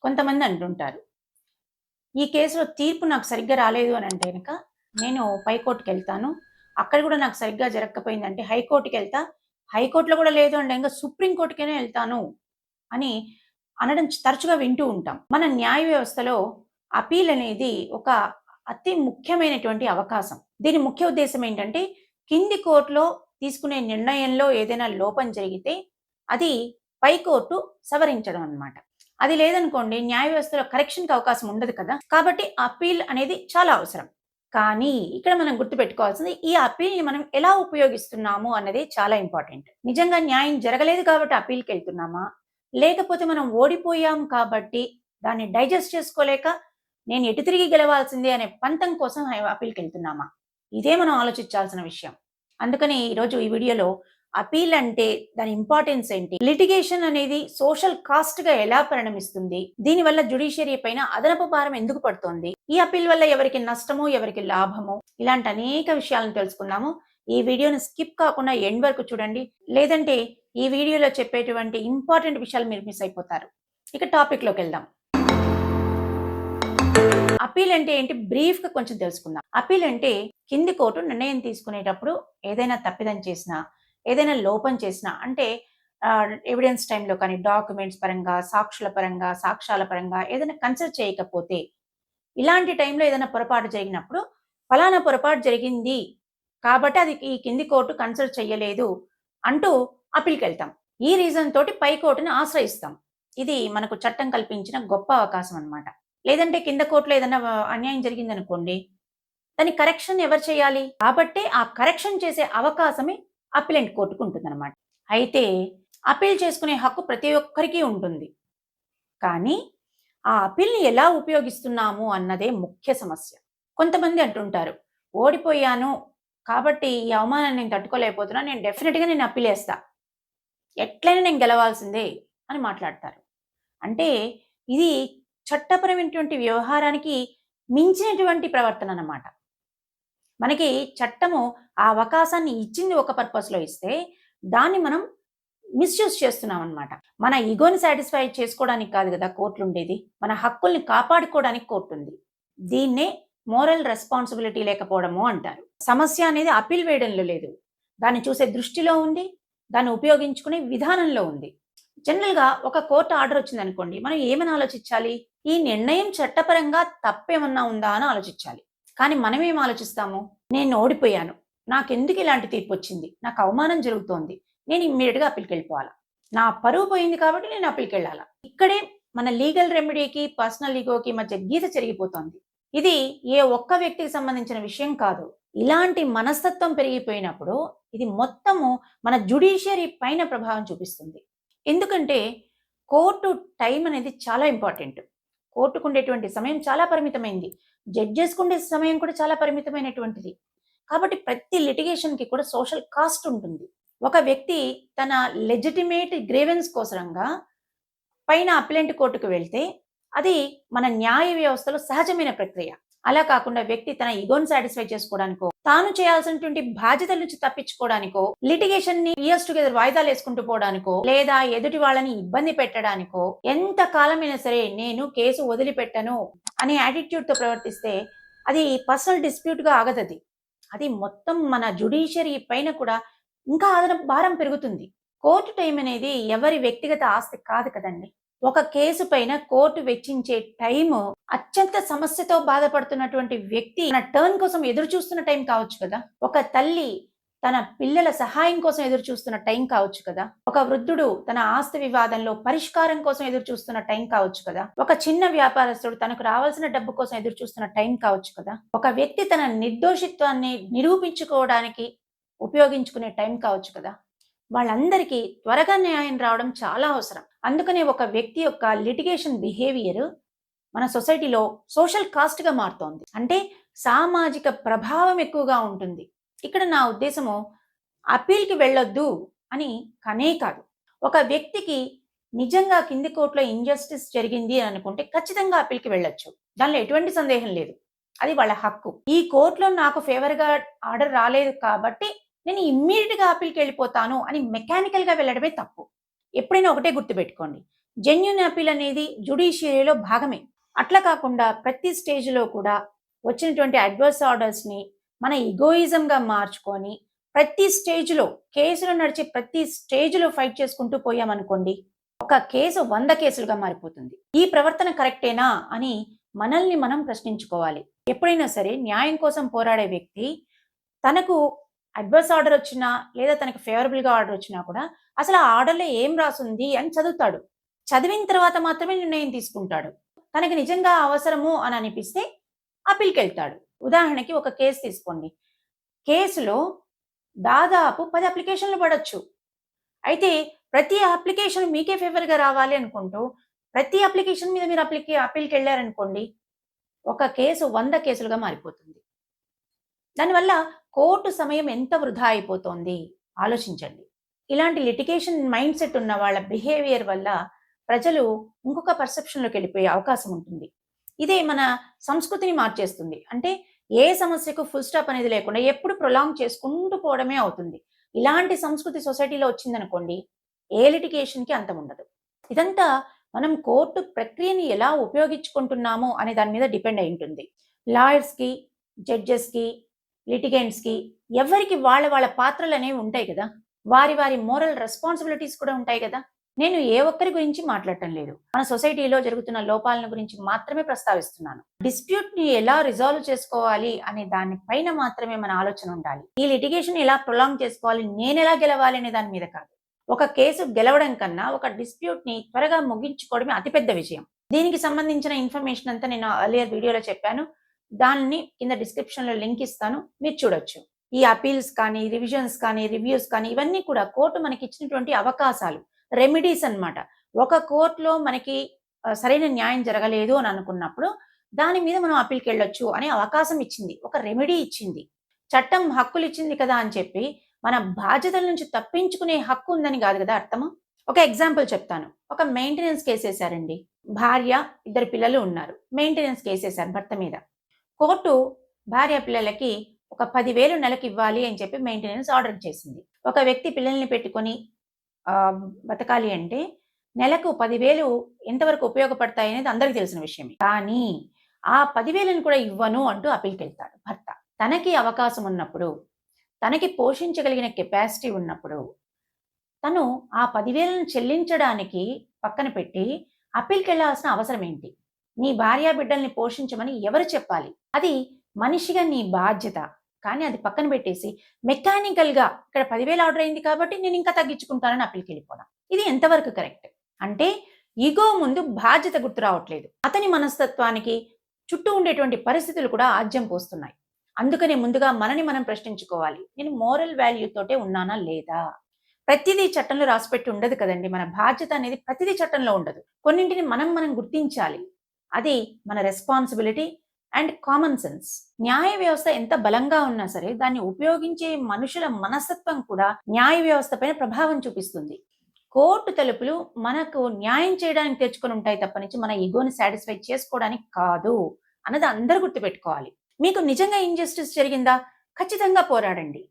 కొంతమంది అంటుంటారు, ఈ కేసులో తీర్పు నాకు సరిగ్గా రాలేదు అని అంటే గనక నేను పైకోర్టుకెళ్తాను. అక్కడ కూడా నాకు సరిగ్గా జరగకపోయిందంటే హైకోర్టుకెళ్తా. హైకోర్టులో కూడా లేదు అంటే ఇంక సుప్రీం కోర్టుకైనా ఎళ్తాను అని అనడం తరచుగా వింటూ ఉంటాం. మన న్యాయ వ్యవస్థలో అపీల్ అనేది ఒక అతి ముఖ్యమైనటువంటి అవకాశం. దీని ముఖ్య ఉద్దేశ్యం ఏంటంటే, కింది కోర్టులో తీసుకునే నిర్ణయంలో ఏదైనా లోపం జరిగితే అది పై కోర్టు సవరించడం అన్నమాట. అది లేదనుకోండి న్యాయ వ్యవస్థలో కరెక్షన్‌కి అవకాశం ఉండదు కదా! కాబట్టి అపీల్ అనేది చాలా అవసరం. కానీ ఇక్కడ మనం గుర్తుపెట్టుకోవాల్సింది ఈ అపీల్‌ని మనం ఎలా ఉపయోగిస్తున్నాము అన్నది చాలా ఇంపార్టెంట్. నిజంగా న్యాయం జరగలేదు కాబట్టి అపీల్‌కెళ్తున్నామా? లేకపోతే మనం ఓడిపోయాం కాబట్టి దాన్ని డైజెస్ట్ చేసుకోలేక నేను ఎటు తిరిగి గెలవాల్సిందే అనే పంతం కోసం అపీల్‌కెళ్తున్నామా? ఇదే మనం ఆలోచించాల్సిన విషయం. అందుకని ఈరోజు ఈ వీడియోలో అపీల్ అంటే దాని ఇంపార్టెన్స్ ఏంటి? లిటిగేషన్ అనేది సోషల్ కాస్ట్‌గా ఎలా పరిణమిస్తుంది? దీనివల్ల జ్యుడిషియరీ పైన అదనపు భారం ఎందుకు పడుతోంది? ఈ అపీల్ వల్ల ఎవరికి నష్టము, ఎవరికి లాభము? ఇలాంటి అనేక విషయాలను తెలుసుకుందాము. ఈ వీడియోని స్కిప్ కాకుండా ఎండ్ వరకు చూడండి. లేదంటే ఈ వీడియోలో చెప్పేటువంటి ఇంపార్టెంట్ విషయాలు మీరు మిస్ అయిపోతారు. ఇక టాపిక్‌లోకెళ్దాం. అపీల్ అంటే ఏంటి? బ్రీఫ్‌గా కొంచెం తెలుసుకుందాం. అపీల్ అంటే కింది కోర్టు నిర్ణయం తీసుకునేటప్పుడు ఏదైనా తప్పిదం చేసినా, ఏదైనా లోపం చేసినా అంటే ఎవిడెన్స్ టైమ్‌లో కానీ, డాక్యుమెంట్స్ పరంగా, సాక్షుల పరంగా, సాక్ష్యాల పరంగా ఏదైనా కన్సిడర్ చేయకపోతే, ఇలాంటి టైంలో ఏదైనా పొరపాటు జరిగినప్పుడు, ఫలానా పొరపాటు జరిగింది కాబట్టి అది ఈ కింది కోర్టు కన్సిడర్ చేయలేదు అంటూ అపీల్‌కెళ్తాం. ఈ రీజన్ తోటి పై కోర్టుని ఆశ్రయిస్తాం. ఇది మనకు చట్టం కల్పించిన గొప్ప అవకాశం అన్నమాట. లేదంటే కింద కోర్టులో ఏదైనా అన్యాయం జరిగిందనుకోండి, దాని కరెక్షన్ ఎవరు చేయాలి? కాబట్టే ఆ కరెక్షన్ చేసే అవకాశమే అప్పీలెంట్ కోర్టుకు ఉంటుందన్నమాట. అయితే అపీల్ చేసుకునే హక్కు ప్రతి ఒక్కరికి ఉంటుంది. కానీ ఆ అపీల్‌ని ఎలా ఉపయోగిస్తున్నాము అన్నదే ముఖ్య సమస్య. కొంతమంది అంటుంటారు, ఓడిపోయాను కాబట్టి ఈ అవమానాన్ని నేను తట్టుకోలేకపోతున్నాను. నేను డెఫినిట్‌గా అప్పీలేస్తా. ఎట్లైనా నేను గెలవాల్సిందే అని మాట్లాడతారు. అంటే ఇది చట్టపరమైనటువంటి వ్యవహారానికి మించినటువంటి ప్రవర్తన అన్నమాట. మనకి చట్టము ఆ అవకాశాన్ని ఇచ్చింది ఒక పర్పస్‌లో ఇస్తే, దాన్ని మనం మిస్‌యూజ్ చేస్తున్నామన్నమాట. మన ఇగోని సాటిస్ఫై చేసుకోవడానికి కాదు గదా కోర్టులుండేది. మన హక్కుల్ని కాపాడుకోవడానికి కోర్టుంది. దీన్నే మోరల్ రెస్పాన్సిబిలిటీ లేకపోవడము అంటారు. సమస్య అనేది అపీల్ వేయడంలో లేదు. దాన్ని చూసే దృష్టిలో ఉంది. దాన్ని ఉపయోగించుకునే విధానంలో ఉంది. జనరల్‌గా ఒక కోర్ట్ ఆర్డర్ వచ్చిందనుకోండి, మనం ఏమని ఆలోచించాలి? ఈ నిర్ణయం చట్టపరంగా తప్పేమన్నా ఉందా అని ఆలోచించాలి. కానీ మనమేం ఆలోచిస్తాము? నేను ఓడిపోయాను. నాకెందుకు ఇలాంటి తీర్పొచ్చింది? నాకు అవమానం జరుగుతోంది. నేను ఇమ్మీడియేట్‌గా అప్పీల్‌కెళ్ళిపోవాలా. నా పరువు పోయింది కాబట్టి నేను అప్పీల్‌కెళ్ళాలా. ఇక్కడే మన లీగల్ రెమెడీకి, పర్సనల్ ఇగోకి మధ్య గీత చెరిగిపోతోంది. ఇది ఏ ఒక్క వ్యక్తికి సంబంధించిన విషయం కాదు. ఇలాంటి మనస్తత్వం పెరిగిపోయినప్పుడు ఇది మొత్తము మన జ్యుడిషియరీ పైన ప్రభావం చూపిస్తుంది. ఎందుకంటే కోర్టు టైం అనేది చాలా ఇంపార్టెంట్. కోర్టుకుండేటువంటి సమయం చాలా పరిమితమైంది. జడ్జెస్‌కుండే సమయం కూడా చాలా పరిమితమైనటువంటిది. కాబట్టి ప్రతి లిటిగేషన్‌కి కూడా సోషల్ కాస్ట్ ఉంటుంది. ఒక వ్యక్తి తన లెజిటిమేట్ గ్రీవెన్స్ కోసరంగా పైన అప్పీలెంట్ కోర్టుకు వెళ్తే, అది మన న్యాయ వ్యవస్థలో సహజమైన ప్రక్రియ. అలా కాకుండా వ్యక్తి తన ఇగోని సాటిస్ఫై చేసుకోవడానికో, తాను చేయాల్సినటువంటి బాధ్యతల నుంచి తప్పించుకోవడానికో, లిటిగేషన్‌ని ఇయర్స్ టుగెదర్ వాయిదాలేసుకుంటూ పోవడానికో, లేదా ఎదుటి వాళ్ళని ఇబ్బంది పెట్టడానికో, ఎంత కాలమైనా సరే నేను కేసు వదిలిపెట్టను అనే యాటిట్యూడ్‌తో ప్రవర్తిస్తే, అది పర్సనల్ డిస్ప్యూట్‌గా ఆగదది. అది మొత్తం మన జ్యుడిషియరీ పైన కూడా ఇంకా అదనపు భారం పెరుగుతుంది. కోర్టు టైం అనేది ఎవరి వ్యక్తిగత ఆస్తి కాదు కదండీ! ఒక కేసు పైన కోర్టు వెచ్చించే టైము అత్యంత సమస్యతో బాధపడుతున్నటువంటి వ్యక్తి తన టర్న్ కోసం ఎదురు చూస్తున్న టైం కావచ్చు కదా! ఒక తల్లి తన పిల్లల సహాయం కోసం ఎదురు చూస్తున్న టైం కావచ్చు కదా! ఒక వృద్ధుడు తన ఆస్తి వివాదంలో పరిష్కారం కోసం ఎదురు చూస్తున్న టైం కావచ్చు కదా! ఒక చిన్న వ్యాపారస్తుడు తనకు రావాల్సిన డబ్బు కోసం ఎదురు చూస్తున్న టైం కావచ్చు కదా! ఒక వ్యక్తి తన నిర్దోషిత్వాన్ని నిరూపించుకోవడానికి ఉపయోగించుకునే టైం కావచ్చు కదా! వాళ్ళందరికీ త్వరగా న్యాయం రావడం చాలా అవసరం. అందుకనే ఒక వ్యక్తి యొక్క లిటిగేషన్ బిహేవియర్ మన సొసైటీలో సోషల్ కాస్ట్‌గా మారుతోంది. అంటే సామాజిక ప్రభావం ఎక్కువగా ఉంటుంది. ఇక్కడ నా ఉద్దేశము అపీల్‌కి వెళ్ళొద్దు అని కానే కాదు. ఒక వ్యక్తికి నిజంగా కింది కోర్టులో ఇంజస్టిస్ జరిగింది అని అనుకుంటే ఖచ్చితంగా అపీల్‌కి వెళ్ళొచ్చు. దానిలో ఎటువంటి సందేహం లేదు. అది వాళ్ళ హక్కు. ఈ కోర్టులో నాకు ఫేవర్‌గా ఆర్డర్ రాలేదు కాబట్టి నేను ఇమ్మీడియేట్‌గా అపీల్‌కెళ్ళిపోతాను అని మెకానికల్‌గా వెళ్ళడమే తప్పు. ఎప్పుడైనా ఒకటే గుర్తుపెట్టుకోండి. జెన్యూన్ అపీల్ అనేది జ్యుడిషియరీలో భాగమే. అట్లా కాకుండా ప్రతి స్టేజ్‌లో కూడా వచ్చినటువంటి అడ్వర్స్ ఆర్డర్స్‌ని మన ఇగోయిజంగా మార్చుకొని ప్రతి స్టేజ్‌లో కేసులు నడిచే ప్రతి స్టేజ్‌లో ఫైట్ చేసుకుంటూ పోయామనుకోండి, ఒక కేసు 100 కేసులుగా మారిపోతుంది. ఈ ప్రవర్తన కరెక్టేనా అని మనల్ని మనం ప్రశ్నించుకోవాలి. ఎప్పుడైనా సరే న్యాయం కోసం పోరాడే వ్యక్తి తనకు అడ్వర్స్ ఆర్డర్ వచ్చినా లేదా తనకు ఫేవరబుల్‌గా ఆర్డర్ వచ్చినా కూడా అసలు ఆ ఆర్డర్‌లో ఏం రాసుంది అని చదువుతాడు. చదివిన తర్వాత మాత్రమే నిర్ణయం తీసుకుంటాడు. తనకి నిజంగా అవసరము అని అనిపిస్తే అప్పీల్‌కెళ్తాడు. ఉదాహరణకి ఒక కేసు తీసుకోండి. కేసులో దాదాపు 10 అప్లికేషన్‌లు పడొచ్చు. అయితే ప్రతి అప్లికేషన్ మీకే ఫేవర్‌గా రావాలి అనుకుంటూ, ప్రతి అప్లికేషన్ మీద మీరు అప్పీల్‌కెళ్లారనుకోండి, ఒక కేసు 100 కేసులుగా మారిపోతుంది. దానివల్ల కోర్టు సమయం ఎంత వృధా అయిపోతోంది ఆలోచించండి. ఇలాంటి లిటిగేషన్ మైండ్ సెట్ ఉన్న వాళ్ళ బిహేవియర్ వల్ల ప్రజలు ఇంకొక పర్సెప్షన్‌లోకి వెళ్ళిపోయే అవకాశం ఉంటుంది. ఇదే మన సంస్కృతిని మార్చేస్తుంది. అంటే ఏ సమస్యకు ఫుల్ స్టాప్ అనేది లేకుండా ఎప్పుడు ప్రొలాంగ్ చేసుకుంటూ పోవడమే అవుతుంది. ఇలాంటి సంస్కృతి సొసైటీలో వచ్చిందనుకోండి, ఏ లిటిగేషన్‌కి అంతం ఉండదు. ఇదంతా మనం కోర్టు ప్రక్రియని ఎలా ఉపయోగించుకుంటున్నామో అనే దాని మీద డిపెండ్ అయి ఉంటుంది. లాయర్స్‌కి, జడ్జెస్‌కి, లిటిగెంట్స్‌కి ఎవరికి వాళ్ళ పాత్రలనేవి ఉంటాయి కదా! వారి మోరల్ రెస్పాన్సిబిలిటీస్ కూడా ఉంటాయి కదా! నేను ఏ ఒక్కరి గురించి మాట్లాడటం లేదు. మన సొసైటీలో జరుగుతున్న లోపాలను గురించి మాత్రమే ప్రస్తావిస్తున్నాను. డిస్ప్యూట్‌ని ఎలా రిజాల్వ్ చేసుకోవాలి అనే దాని పైన మాత్రమే మన ఆలోచన ఉండాలి. ఈ లిటిగేషన్ ఎలా ప్రొలాంగ్ చేసుకోవాలి, నేనెలా గెలవాలి అనే దాని మీద కాదు. ఒక కేసు గెలవడం కన్నా ఒక డిస్ప్యూట్‌ని త్వరగా ముగించుకోవడమే అతిపెద్ద విజయం. దీనికి సంబంధించిన ఇన్ఫర్మేషన్ అంతా నేను ఎర్లియర్ వీడియోలో చెప్పాను. దాన్ని కింద డిస్క్రిప్షన్‌లో లింక్ ఇస్తాను. మీరు చూడొచ్చు. ఈ అపీల్స్ కానీ, రివిజన్స్ కానీ, రివ్యూస్ కానీ ఇవన్నీ కూడా కోర్టు మనకిచ్చినటువంటి అవకాశాలు. రెమెడీస్ అన్నమాట. ఒక కోర్ట్‌లో మనకి సరైన న్యాయం జరగలేదు అని అనుకున్నప్పుడు, దాని మీద మనం అప్పీల్‌కెళ్ళొచ్చు అనే అవకాశం ఇచ్చింది. ఒక రెమెడీ ఇచ్చింది. చట్టం హక్కులిచ్చింది కదా అని చెప్పి, మన బాధ్యతల నుంచి తప్పించుకునే హక్కు ఉందని గాదు గదా అర్థము. ఒక ఎగ్జాంపుల్ చెప్తాను. ఒక మెయింటెనెన్స్ కేసేశారండి. భార్య, 2 పిల్లలు ఉన్నారు. మెయింటెనెన్స్ కేసేశారు భర్త మీద. కోర్టు భార్య పిల్లలకి ఒక 10,000 నెలకివ్వాలి అని చెప్పి మెయింటెనెన్స్ ఆర్డర్ చేసింది. ఒక వ్యక్తి పిల్లల్ని పెట్టుకొని బతకాలి అంటే నెలకు 10,000 ఎంతవరకు ఉపయోగపడతాయనేది అందరికి తెలిసిన విషయమే. కానీ ఆ 10,000ని కూడా ఇవ్వను అంటూ అప్పీల్‌కెళ్తాడు భర్త. తనకి అవకాశం ఉన్నప్పుడు, తనకి పోషించగలిగిన కెపాసిటీ ఉన్నప్పుడు, తను ఆ 10,000ని చెల్లించడానికి పక్కన పెట్టి అప్పీల్‌కెళ్ళాల్సిన అవసరం ఏంటి? నీ భార్య బిడ్డల్ని పోషించమని ఎవరు చెప్పాలి? అది మనిషిగా నీ బాధ్యత. కానీ అది పక్కన పెట్టేసి మెకానికల్‌గా ఇక్కడ 10,000 ఆర్డర్ అయింది కాబట్టి నేను ఇంకా తగ్గించుకుంటానని అప్పీల్‌కెళ్ళిపోవడం. ఇది ఎంతవరకు కరెక్ట్? అంటే ఇగో ముందు బాధ్యత గుర్తు రావట్లేదు. అతని మనస్తత్వానికి చుట్టూ ఉండేటువంటి పరిస్థితులు కూడా ఆజ్యం పోస్తున్నాయి. అందుకనే ముందుగా మనని మనం ప్రశ్నించుకోవాలి. నేను మోరల్ వాల్యూ తోటే ఉన్నానా లేదా? ప్రతిదీ చట్టంలో రాసిపెట్టి ఉండదు కదండీ. మన బాధ్యత అనేది ప్రతిదీ చట్టంలో ఉండదు. కొన్నింటిని మనం గుర్తించాలి. అది మన రెస్పాన్సిబిలిటీ అండ్ కామన్ సెన్స్. న్యాయ వ్యవస్థ ఎంత బలంగా ఉన్నా సరే దాన్ని ఉపయోగించే మనుషుల మనస్తత్వం కూడా న్యాయ వ్యవస్థ పైన ప్రభావం చూపిస్తుంది. కోర్టు తలుపులు మనకు న్యాయం చేయడానికి తెచ్చుకొని ఉంటాయి తప్పనిచ్చి మన ఈగోని సాటిస్ఫై చేసుకోవడానికి కాదు అన్నది అందరూ గుర్తుపెట్టుకోవాలి. మీకు నిజంగా ఇంజస్టిస్ జరిగిందా? ఖచ్చితంగా పోరాడండి.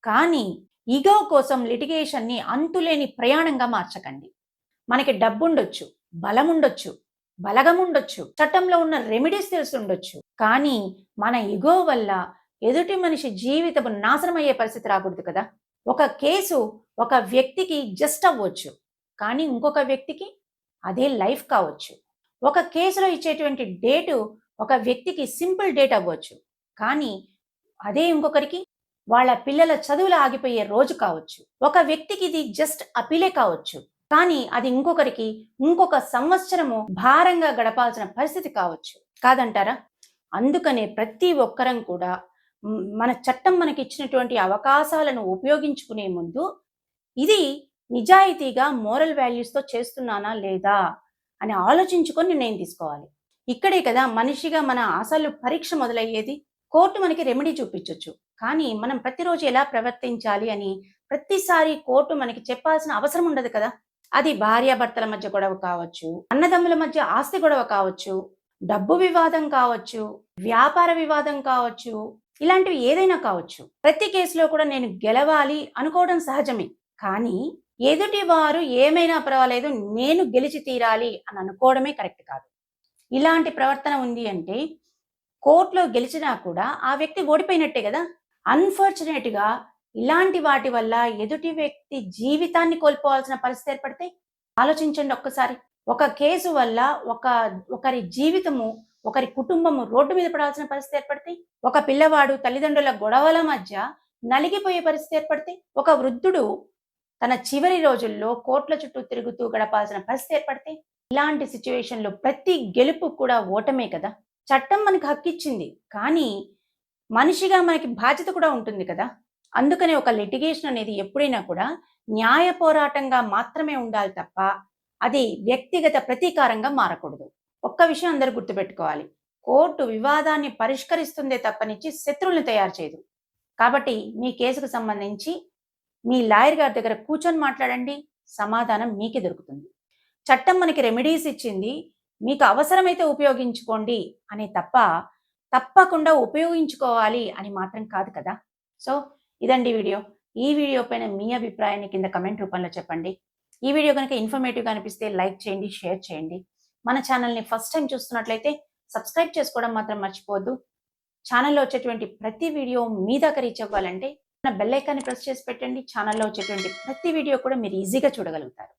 కానీ ఈగో కోసం లిటిగేషన్‌ని అంతులేని ప్రయాణంగా మార్చకండి. మనకి డబ్బుండొచ్చు, బలముండొచ్చు, బలగముండొచ్చు, చట్టంలో ఉన్న రెమెడీస్ తెలిసుండొచ్చు. కానీ మన ఇగో వల్ల ఎదుటి మనిషి జీవితం నాశనం అయ్యే పరిస్థితి రాకూడదు కదా! ఒక కేసు ఒక వ్యక్తికి జస్ట్ అవ్వచ్చు. కానీ ఇంకొక వ్యక్తికి అదే లైఫ్ కావచ్చు. ఒక కేసులో ఇచ్చేటువంటి డేటు ఒక వ్యక్తికి సింపుల్ డేట్ అవ్వచ్చు. కానీ అదే ఇంకొకరికి వాళ్ళ పిల్లల చదువులు ఆగిపోయే రోజు కావచ్చు. ఒక వ్యక్తికి ఇది జస్ట్ అపీలే కావచ్చు. కానీ అది ఇంకొకరికి ఇంకొక సంవత్సరము భారంగా గడపాల్సిన పరిస్థితి కావచ్చు. కాదంటారా? అందుకనే ప్రతి ఒక్కరం కూడా మన చట్టం మనకిచ్చినటువంటి అవకాశాలను ఉపయోగించుకునే ముందు ఇది నిజాయితీగా మోరల్ వాల్యూస్‌తో చేస్తున్నానా లేదా అని ఆలోచించుకొని నిర్ణయం తీసుకోవాలి. ఇక్కడే కదా మనిషిగా మన అసలు పరీక్ష మొదలయ్యేది. కోర్టు మనకి రెమెడీ చూపించొచ్చు. కానీ మనం ప్రతిరోజు ఎలా ప్రవర్తించాలి అని ప్రతిసారి కోర్టు మనకి చెప్పాల్సిన అవసరం ఉండదు కదా! అది భార్యాభర్తల మధ్య గొడవ కావచ్చు, అన్నదమ్ముల మధ్య ఆస్తి గొడవ కావచ్చు, డబ్బు వివాదం కావచ్చు, వ్యాపార వివాదం కావచ్చు, ఇలాంటివి ఏదైనా కావచ్చు. ప్రతి కేసులో కూడా నేను గెలవాలి అనుకోవడం సహజమే. కానీ ఎదుటి వారు ఏమైనా పర్వాలేదు నేను గెలిచి తీరాలి అని అనుకోవడమే కరెక్ట్ కాదు. ఇలాంటి ప్రవర్తన ఉంది అంటే కోర్టులో గెలిచినా కూడా ఆ వ్యక్తి ఓడిపోయినట్టే కదా. అన్ఫార్చునేట్‌గా ఇలాంటి వాటి వల్ల ఎదుటి వ్యక్తి జీవితాన్ని కోల్పోవాల్సిన పరిస్థితి ఏర్పడితే ఆలోచించండి ఒక్కసారి. ఒక కేసు వల్ల ఒక ఒకరి జీవితము, ఒకరి కుటుంబము రోడ్డు మీద పడాల్సిన పరిస్థితి ఏర్పడితే, ఒక పిల్లవాడు తల్లిదండ్రుల గొడవల మధ్య నలిగిపోయే పరిస్థితి ఏర్పడితే, ఒక వృద్ధుడు తన చివరి రోజుల్లో కోర్టుల చుట్టూ తిరుగుతూ గడపాల్సిన పరిస్థితి ఏర్పడితే, ఇలాంటి సిట్యుయేషన్‌లో ప్రతి గెలుపు కూడా ఓటమే కదా. చట్టం మనకు హక్కిచ్చింది. కానీ మనిషిగా మనకి బాధ్యత కూడా ఉంటుంది కదా. అందుకనే ఒక లిటిగేషన్ అనేది ఎప్పుడైనా కూడా న్యాయ పోరాటంగా మాత్రమే ఉండాలి తప్ప, అది వ్యక్తిగత ప్రతీకారంగా మారకూడదు. ఒక్క విషయం అందరూ గుర్తుపెట్టుకోవాలి. కోర్టు వివాదాన్ని పరిష్కరిస్తుందే తప్పనిచ్చి శత్రువులను తయారు చేయదు. కాబట్టి మీ కేసుకు సంబంధించి మీ లాయర్ గారి దగ్గర కూర్చొని మాట్లాడండి. సమాధానం మీకే దొరుకుతుంది. చట్టం మనకి రెమెడీస్ ఇచ్చింది. మీకు అవసరమైతే ఉపయోగించుకోండి అని తప్ప, తప్పకుండా ఉపయోగించుకోవాలి అని మాత్రం కాదు కదా. సో ఇదండి వీడియో. ఈ వీడియో పైన మీ అభిప్రాయాన్ని కింద కమెంట్ రూపంలో చెప్పండి. ఈ వీడియో కనుక ఇన్ఫర్మేటివ్‌గా అనిపిస్తే లైక్ చేయండి, షేర్ చేయండి. మన ఛానల్‌ని ఫస్ట్ టైం చూస్తున్నట్లయితే సబ్స్క్రైబ్ చేసుకోవడం మాత్రం మర్చిపోవద్దు. ఛానల్‌లో వచ్చేటువంటి ప్రతి వీడియో మీ దాకా రీచ్ అవ్వాలంటే బెల్ ఐకాన్ని ప్రెస్ చేసి పెట్టండి. ఛానల్‌లో వచ్చేటువంటి ప్రతి వీడియో కూడా మీరు ఈజీగా చూడగలుగుతారు.